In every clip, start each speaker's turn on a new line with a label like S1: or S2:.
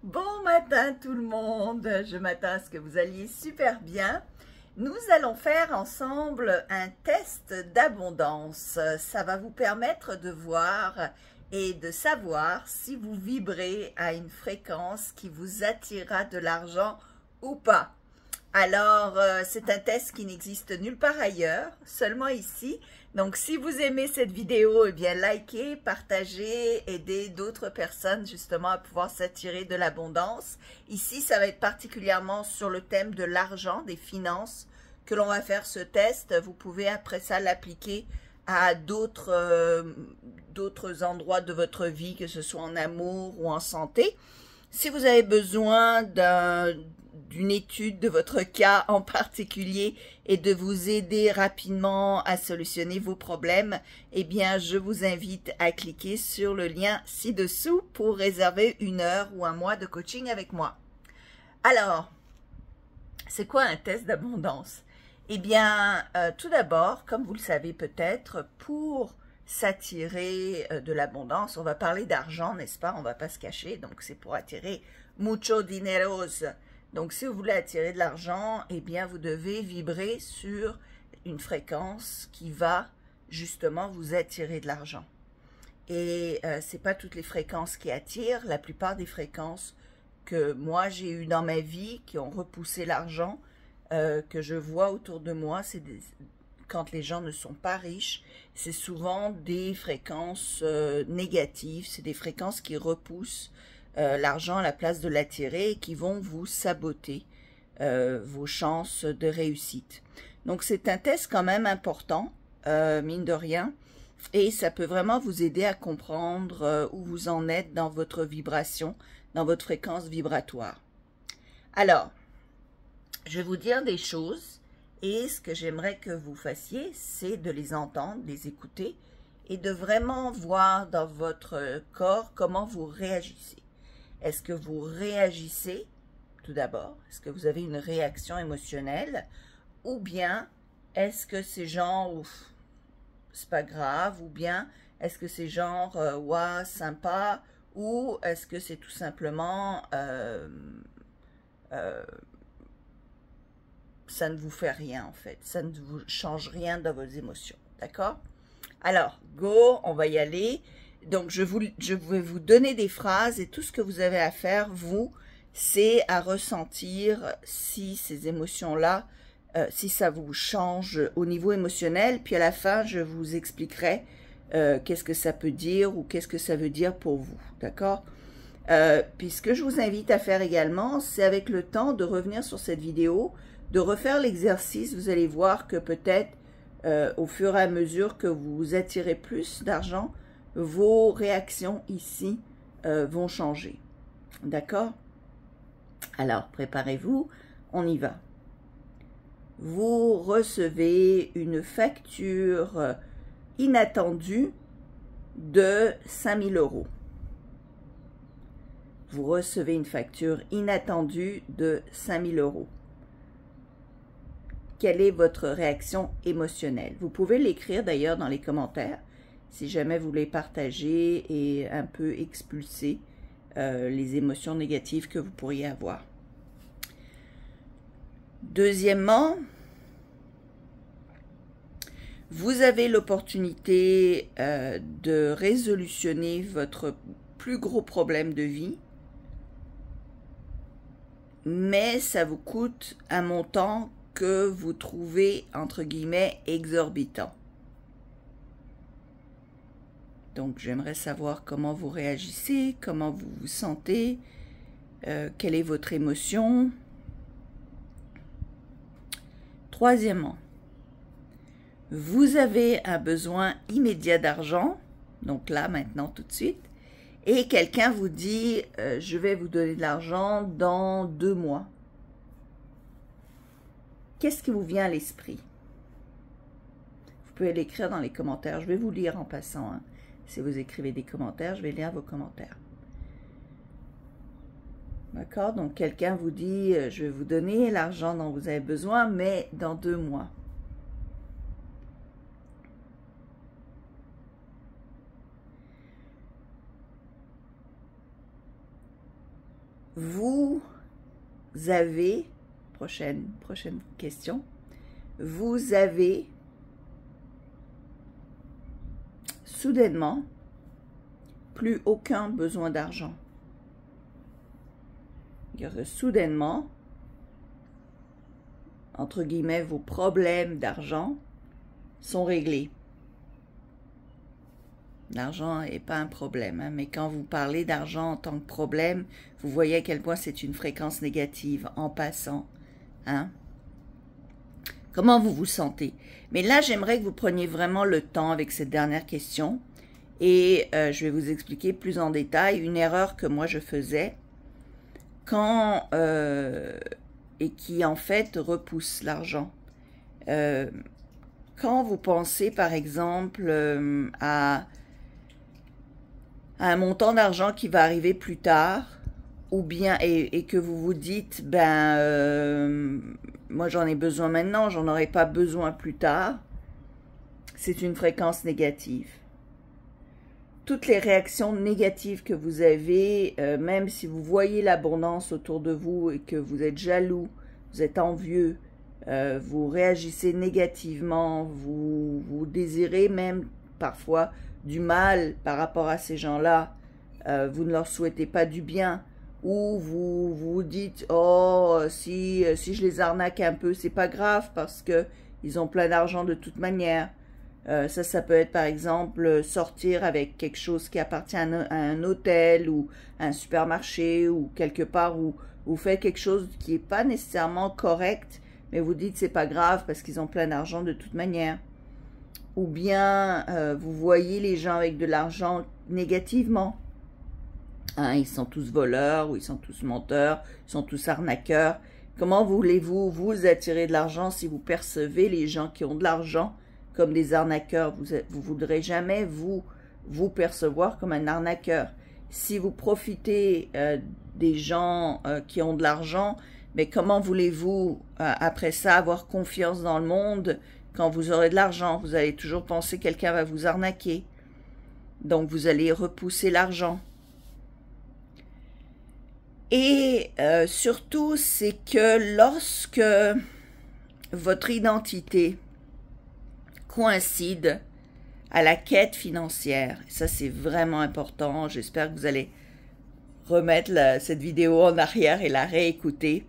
S1: Bon matin tout le monde, je m'attends à ce que vous alliez super bien. Nous allons faire ensemble un test d'abondance. Ça va vous permettre de voir et de savoir si vous vibrez à une fréquence qui vous attirera de l'argent ou pas. Alors, c'est un test qui n'existe nulle part ailleurs, seulement ici. Donc, si vous aimez cette vidéo, eh bien, likez, partagez, aidez d'autres personnes justement à pouvoir s'attirer de l'abondance. Ici, ça va être particulièrement sur le thème de l'argent, des finances, que l'on va faire ce test. Vous pouvez après ça l'appliquer à d'autres endroits de votre vie, que ce soit en amour ou en santé. Si vous avez besoin d'une étude de votre cas en particulier et de vous aider rapidement à solutionner vos problèmes, eh bien, je vous invite à cliquer sur le lien ci-dessous pour réserver 1 heure ou 1 mois de coaching avec moi. Alors, c'est quoi un test d'abondance? Eh bien, tout d'abord, comme vous le savez peut-être, pour s'attirer de l'abondance, on va parler d'argent, n'est-ce pas? On ne va pas se cacher, donc c'est pour attirer mucho dineros. Donc, si vous voulez attirer de l'argent, eh bien, vous devez vibrer sur une fréquence qui va justement vous attirer de l'argent. Et ce n'est pas toutes les fréquences qui attirent. La plupart des fréquences que moi, j'ai eues dans ma vie, qui ont repoussé l'argent, que je vois autour de moi, c'est quand les gens ne sont pas riches, c'est souvent des fréquences négatives, c'est des fréquences qui repoussent l'argent à la place de l'attirer et qui vont vous saboter vos chances de réussite. Donc c'est un test quand même important, mine de rien, et ça peut vraiment vous aider à comprendre où vous en êtes dans votre vibration, dans votre fréquence vibratoire. Alors, je vais vous dire des choses et ce que j'aimerais que vous fassiez, c'est de les entendre, les écouter et de vraiment voir dans votre corps comment vous réagissez. Est-ce que vous réagissez tout d'abord? Est-ce que vous avez une réaction émotionnelle? Ou bien est-ce que c'est genre ouf, c'est pas grave? Ou bien est-ce que c'est genre ouah, sympa? Ou est-ce que c'est tout simplement ça ne vous fait rien en fait, ça ne vous change rien dans vos émotions, d'accord? Alors, go, on va y aller. Donc, je vais vous donner des phrases et tout ce que vous avez à faire, vous, c'est à ressentir si ces émotions-là, si ça vous change au niveau émotionnel. Puis à la fin, je vous expliquerai qu'est-ce que ça peut dire ou qu'est-ce que ça veut dire pour vous, d'accord? Puis ce que je vous invite à faire également, c'est avec le temps de revenir sur cette vidéo, de refaire l'exercice. Vous allez voir que peut-être au fur et à mesure que vous attirez plus d'argent, vos réactions ici vont changer. D'accord? Alors, préparez-vous, on y va. Vous recevez une facture inattendue de 5 000 €. Vous recevez une facture inattendue de 5 000 €. Quelle est votre réaction émotionnelle? Vous pouvez l'écrire d'ailleurs dans les commentaires, si jamais vous voulez partager et un peu expulser les émotions négatives que vous pourriez avoir. Deuxièmement, vous avez l'opportunité de résolutionner votre plus gros problème de vie, mais ça vous coûte un montant que vous trouvez, entre guillemets, exorbitant. Donc, j'aimerais savoir comment vous réagissez, comment vous vous sentez, quelle est votre émotion. Troisièmement, vous avez un besoin immédiat d'argent, donc là, maintenant, tout de suite, et quelqu'un vous dit « je vais vous donner de l'argent dans 2 mois ». Qu'est-ce qui vous vient à l'esprit? Vous pouvez l'écrire dans les commentaires. Je vais vous lire en passant. Hein. Si vous écrivez des commentaires, je vais lire vos commentaires. D'accord? Donc, quelqu'un vous dit « je vais vous donner l'argent dont vous avez besoin, mais dans 2 mois ». vous avez, prochaine question, vous avez soudainement plus aucun besoin d'argent. Soudainement, entre guillemets, vos problèmes d'argent sont réglés. L'argent n'est pas un problème, hein, mais quand vous parlez d'argent en tant que problème, vous voyez à quel point c'est une fréquence négative en passant. Hein? Comment vous vous sentez? Mais là, j'aimerais que vous preniez vraiment le temps avec cette dernière question et je vais vous expliquer plus en détail une erreur que moi je faisais quand et qui en fait repousse l'argent. Quand vous pensez par exemple à un montant d'argent qui va arriver plus tard, ou bien et que vous vous dites moi j'en ai besoin maintenant, j'en aurai pas besoin plus tard, c'est une fréquence négative. Toutes les réactions négatives que vous avez, même si vous voyez l'abondance autour de vous et que vous êtes jaloux, vous êtes envieux, vous réagissez négativement, vous désirez même parfois du mal par rapport à ces gens-là, vous ne leur souhaitez pas du bien, ou vous vous dites « Oh, si je les arnaque un peu, c'est pas grave parce que ils ont plein d'argent de toute manière. » Ça peut être par exemple sortir avec quelque chose qui appartient à un hôtel ou à un supermarché ou quelque part où vous faites quelque chose qui n'est pas nécessairement correct, mais vous dites c'est pas grave parce qu'ils ont plein d'argent de toute manière. Ou bien vous voyez les gens avec de l'argent négativement. Hein, ils sont tous voleurs, ou ils sont tous menteurs, ils sont tous arnaqueurs. Comment voulez-vous vous attirer de l'argent si vous percevez les gens qui ont de l'argent comme des arnaqueurs? Vous voudrez jamais vous percevoir comme un arnaqueur. Si vous profitez des gens qui ont de l'argent, mais comment voulez-vous après ça avoir confiance dans le monde quand vous aurez de l'argent? Vous allez toujours penser que quelqu'un va vous arnaquer. Donc vous allez repousser l'argent. Et surtout, c'est que lorsque votre identité coïncide à la quête financière, et ça c'est vraiment important, j'espère que vous allez remettre cette vidéo en arrière et la réécouter,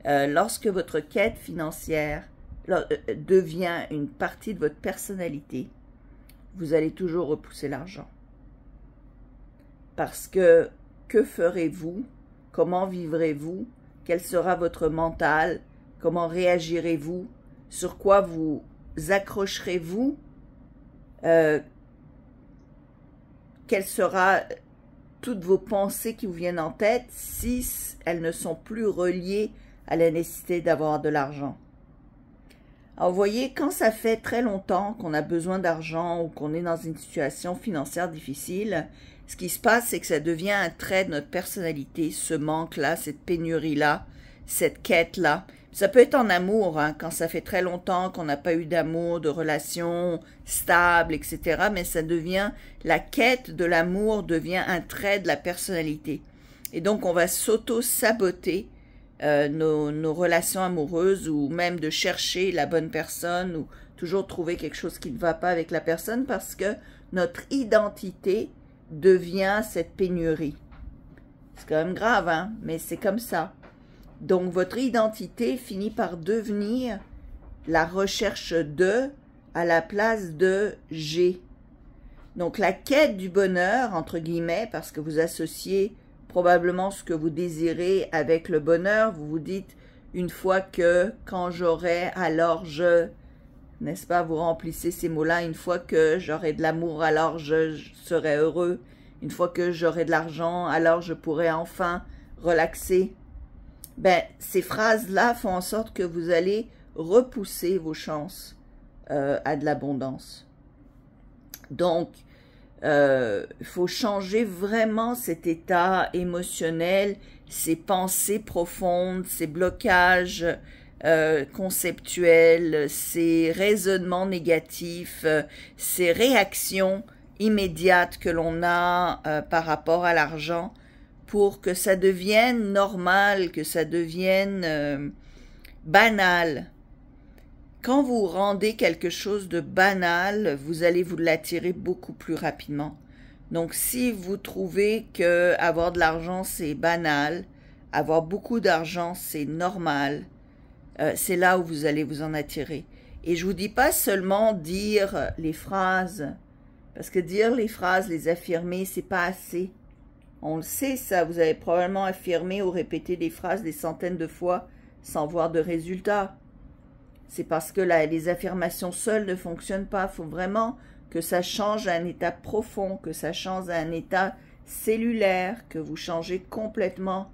S1: lorsque votre quête financière devient une partie de votre personnalité, vous allez toujours repousser l'argent. Parce que ferez-vous? Comment vivrez-vous? Quel sera votre mental? Comment réagirez-vous? Sur quoi vous accrocherez-vous? Quelles sera toutes vos pensées qui vous viennent en tête si elles ne sont plus reliées à la nécessité d'avoir de l'argent? Alors, vous voyez, quand ça fait très longtemps qu'on a besoin d'argent ou qu'on est dans une situation financière difficile, ce qui se passe, c'est que ça devient un trait de notre personnalité, ce manque-là, cette pénurie-là, cette quête-là. Ça peut être en amour, hein, quand ça fait très longtemps qu'on n'a pas eu d'amour, de relations stables, etc. Mais ça devient, la quête de l'amour devient un trait de la personnalité. Et donc, on va s'auto-saboter nos relations amoureuses ou même de chercher la bonne personne ou toujours trouver quelque chose qui ne va pas avec la personne parce que notre identité devient cette pénurie. C'est quand même grave, hein, mais c'est comme ça. Donc, votre identité finit par devenir la recherche de à la place de j'ai. Donc, la quête du bonheur, entre guillemets, parce que vous associez probablement ce que vous désirez avec le bonheur, vous vous dites, une fois que, quand j'aurai, alors je, n'est-ce pas, vous remplissez ces mots-là, une fois que j'aurai de l'amour, alors je serai heureux, une fois que j'aurai de l'argent, alors je pourrai enfin relaxer. Ben, ces phrases-là font en sorte que vous allez repousser vos chances à de l'abondance. Donc, il faut changer vraiment cet état émotionnel, ces pensées profondes, ces blocages conceptuels, ces raisonnements négatifs, ces réactions immédiates que l'on a par rapport à l'argent pour que ça devienne normal, que ça devienne banal. Quand vous rendez quelque chose de banal, vous allez vous l'attirer beaucoup plus rapidement. Donc, si vous trouvez que avoir de l'argent, c'est banal, avoir beaucoup d'argent, c'est normal, c'est là où vous allez vous en attirer. Et je vous dis pas seulement dire les phrases, parce que dire les phrases, les affirmer, c'est pas assez. On le sait, ça, vous avez probablement affirmé ou répété des phrases des centaines de fois sans voir de résultat. C'est parce que les affirmations seules ne fonctionnent pas. Il faut vraiment que ça change à un état profond, que ça change à un état cellulaire, que vous changez complètement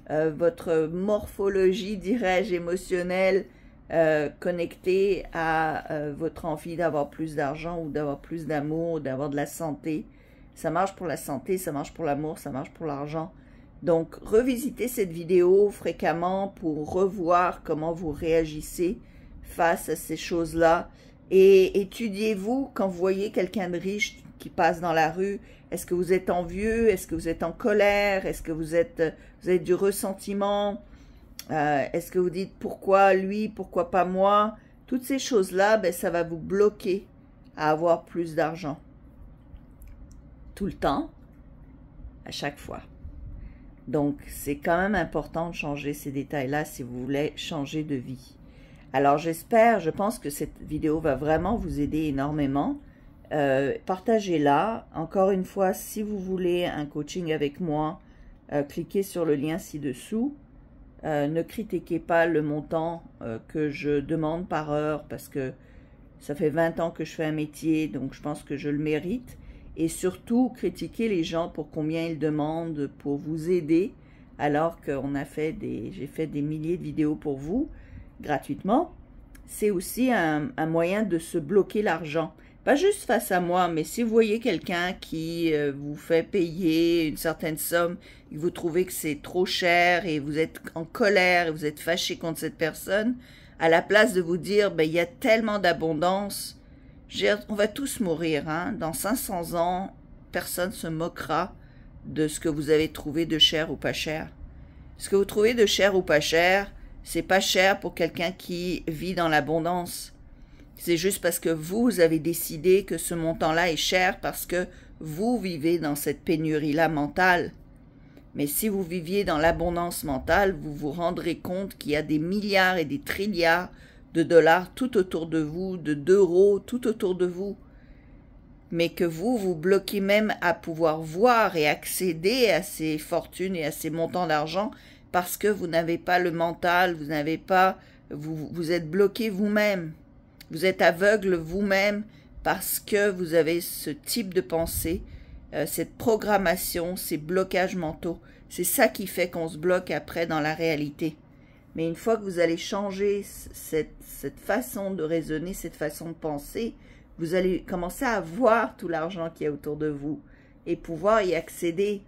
S1: votre morphologie, dirais-je, émotionnelle, connectée à votre envie d'avoir plus d'argent ou d'avoir plus d'amour, d'avoir de la santé. Ça marche pour la santé, ça marche pour l'amour, ça marche pour l'argent. Donc, revisitez cette vidéo fréquemment pour revoir comment vous réagissez face à ces choses-là. Et étudiez-vous quand vous voyez quelqu'un de riche qui passe dans la rue. Est-ce que vous êtes envieux? Est-ce que vous êtes en colère? Est-ce que vous avez du ressentiment? Est-ce que vous dites pourquoi lui, pourquoi pas moi? Toutes ces choses-là, ben, ça va vous bloquer à avoir plus d'argent. Tout le temps, à chaque fois. Donc, c'est quand même important de changer ces détails-là si vous voulez changer de vie. Alors, je pense que cette vidéo va vraiment vous aider énormément. Partagez-la. Encore une fois, si vous voulez un coaching avec moi, cliquez sur le lien ci-dessous. Ne critiquez pas le montant que je demande par heure parce que ça fait 20 ans que je fais un métier, donc je pense que je le mérite. Et surtout, critiquez les gens pour combien ils demandent pour vous aider, alors que j'ai fait des milliers de vidéos pour vous, gratuitement. C'est aussi un moyen de se bloquer l'argent. Pas juste face à moi, mais si vous voyez quelqu'un qui vous fait payer une certaine somme, et vous trouvez que c'est trop cher, et vous êtes en colère, et vous êtes fâché contre cette personne, à la place de vous dire, ben, il y a tellement d'abondance, on va tous mourir, hein. Dans 500 ans, personne ne se moquera de ce que vous avez trouvé de cher ou pas cher. Ce que vous trouvez de cher ou pas cher, c'est pas cher pour quelqu'un qui vit dans l'abondance. C'est juste parce que vous avez décidé que ce montant-là est cher parce que vous vivez dans cette pénurie-là mentale. Mais si vous viviez dans l'abondance mentale, vous vous rendrez compte qu'il y a des milliards et des trilliards de dollars tout autour de vous, d'euros tout autour de vous, mais que vous bloquez même à pouvoir voir et accéder à ces fortunes et à ces montants d'argent parce que vous n'avez pas le mental, vous êtes bloqué vous-même, vous êtes aveugle vous-même parce que vous avez ce type de pensée, cette programmation, ces blocages mentaux. C'est ça qui fait qu'on se bloque après dans la réalité. Mais une fois que vous allez changer cette façon de raisonner, cette façon de penser, vous allez commencer à voir tout l'argent qu'il y a autour de vous et pouvoir y accéder,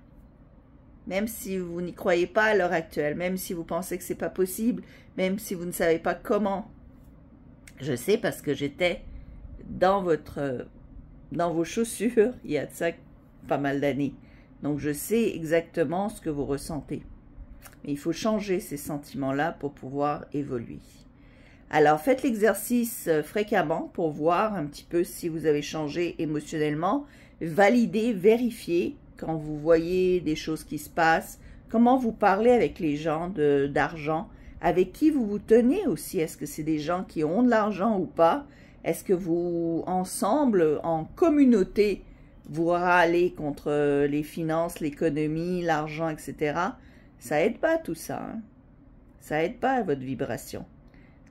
S1: même si vous n'y croyez pas à l'heure actuelle, même si vous pensez que c'est pas possible, même si vous ne savez pas comment. Je sais parce que j'étais dans vos chaussures il y a de ça pas mal d'années. Donc je sais exactement ce que vous ressentez. Mais il faut changer ces sentiments-là pour pouvoir évoluer. Alors, faites l'exercice fréquemment pour voir un petit peu si vous avez changé émotionnellement. Validez, vérifiez quand vous voyez des choses qui se passent. Comment vous parlez avec les gens d'argent. Avec qui vous vous tenez aussi. Est-ce que c'est des gens qui ont de l'argent ou pas? Est-ce que vous, ensemble, en communauté, vous râlez contre les finances, l'économie, l'argent, etc.? Ça aide pas tout ça, hein? Ça aide pas à votre vibration.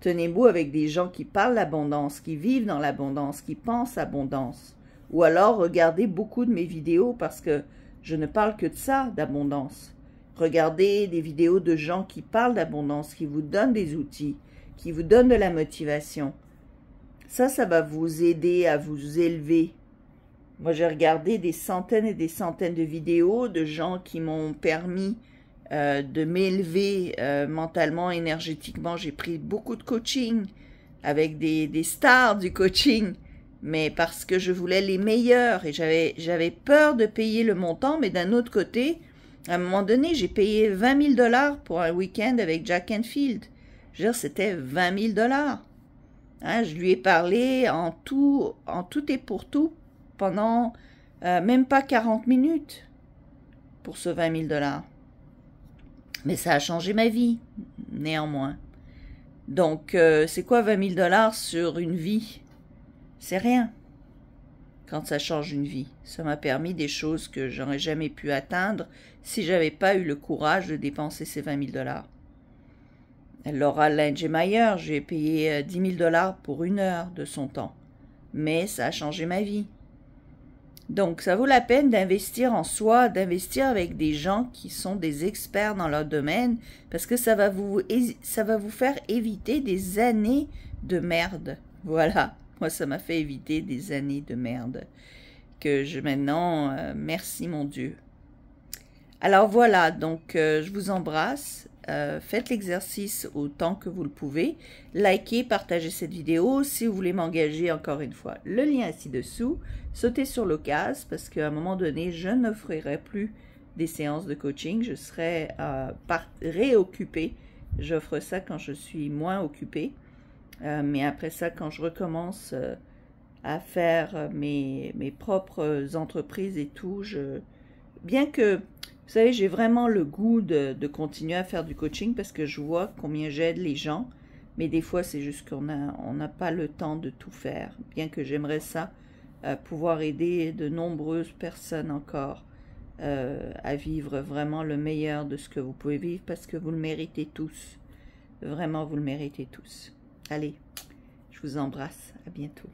S1: Tenez-vous avec des gens qui parlent l'abondance, qui vivent dans l'abondance, qui pensent abondance. Ou alors regardez beaucoup de mes vidéos parce que je ne parle que de ça, d'abondance. Regardez des vidéos de gens qui parlent d'abondance, qui vous donnent des outils, qui vous donnent de la motivation. Ça va vous aider à vous élever. Moi, j'ai regardé des centaines et des centaines de vidéos de gens qui m'ont permis de m'élever mentalement, énergétiquement. J'ai pris beaucoup de coaching avec des stars du coaching, mais parce que je voulais les meilleurs et j'avais peur de payer le montant, mais d'un autre côté, À un moment donné, j'ai payé 20 000 $ pour un week-end avec Jack Canfield. Je veux dire, c'était 20 000 $. Hein, je lui ai parlé en tout et pour tout pendant même pas 40 minutes pour ce 20 000 $. Mais ça a changé ma vie, néanmoins. Donc, c'est quoi 20 000 $ sur une vie? C'est rien quand ça change une vie. Ça m'a permis des choses que j'aurais jamais pu atteindre si j'avais pas eu le courage de dépenser ces 20 000 $. Laura Langemeyer, j'ai payé 10 000 $ pour 1 heure de son temps. Mais ça a changé ma vie. Donc, ça vaut la peine d'investir en soi, d'investir avec des gens qui sont des experts dans leur domaine, parce que ça va vous faire éviter des années de merde. Voilà, moi ça m'a fait éviter des années de merde. Maintenant, merci mon Dieu. Alors voilà, donc je vous embrasse. Faites l'exercice autant que vous le pouvez. Likez, partagez cette vidéo. Si vous voulez m'engager, encore une fois, le lien est ci-dessous. Sautez sur l'occasion parce qu'à un moment donné, je n'offrirai plus des séances de coaching. Je serai réoccupée. J'offre ça quand je suis moins occupée. Mais après ça, quand je recommence à faire mes propres entreprises et tout, bien que... Vous savez, j'ai vraiment le goût de continuer à faire du coaching parce que je vois combien j'aide les gens. Mais des fois, c'est juste qu'on n'a pas le temps de tout faire. Bien que j'aimerais ça, pouvoir aider de nombreuses personnes encore à vivre vraiment le meilleur de ce que vous pouvez vivre parce que vous le méritez tous. Vraiment, vous le méritez tous. Allez, je vous embrasse. À bientôt.